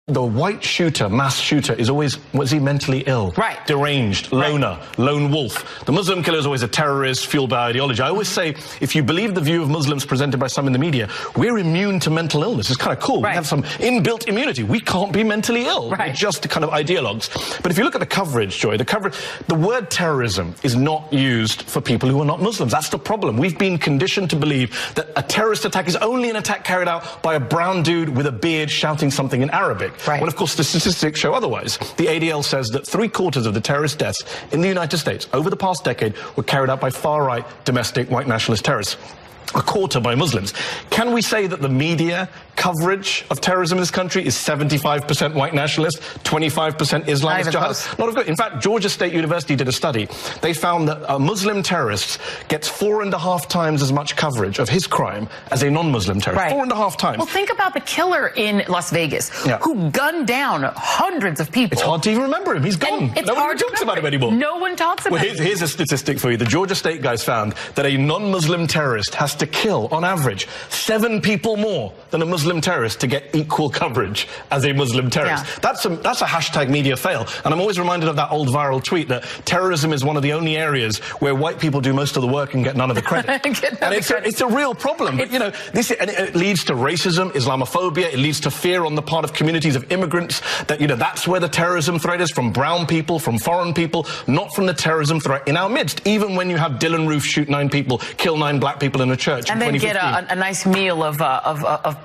The white shooter, mass shooter, is always, was he mentally ill? Right. Deranged, loner, lone wolf. The Muslim killer is always a terrorist, fueled by ideology. I always say, if you believe the view of Muslims presented by some in the media, we're immune to mental illness. It's kind of cool. Right. We have some inbuilt immunity. We can't be mentally ill. Right. We're just the kind of ideologues. But if you look at the coverage, Joy, the word terrorism is not used for people who are not Muslims. That's the problem. We've been conditioned to believe that a terrorist attack is only an attack carried out by a brown dude with a beard shouting something in Arabic. Right. When, of course, the statistics show otherwise. The ADL says that 3/4 of the terrorist deaths in the United States over the past decade were carried out by far-right domestic white nationalist terrorists. A quarter by Muslims. Can we say that the media coverage of terrorism in this country is 75% white nationalist, 25% Islamist jihadists? Not good. In fact, Georgia State University did a study. They found that a Muslim terrorist gets 4.5 times as much coverage of his crime as a non-Muslim terrorist. Right. 4.5 times. Well, think about the killer in Las Vegas who gunned down hundreds of people. It's hard to even remember him. He's gone. Nobody talks about him anymore. No one talks about him. Here's a statistic for you. The Georgia State guys found that a non-Muslim terrorist has to kill, on average, 7 people more than a Muslim terrorist to get equal coverage as a Muslim terrorist. Yeah. That's a hashtag media fail. And I'm always reminded of that old viral tweet that terrorism is one of the only areas where white people do most of the work and get none of the credit. And it's a real problem. But, you know, it leads to racism, Islamophobia. It leads to fear on the part of communities of immigrants that, you know, that's where the terrorism threat is, from brown people, from foreign people, not from the terrorism threat in our midst. Even when you have Dylan Roof shoot 9 people, kill 9 black people in a church. And then get a nice meal of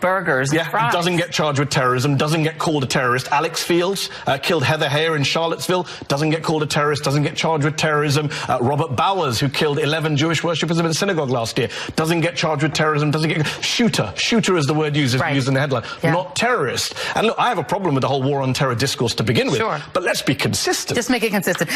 burgers. Yeah, and doesn't get charged with terrorism, doesn't get called a terrorist. Alex Fields killed Heather Heyer in Charlottesville, doesn't get called a terrorist, doesn't get charged with terrorism. Robert Bowers, who killed 11 Jewish worshippers in a synagogue last year, doesn't get charged with terrorism, doesn't get... Shooter is the word used in the headline, not terrorist. And look, I have a problem with the whole war on terror discourse to begin with, but let's be consistent. Just make it consistent.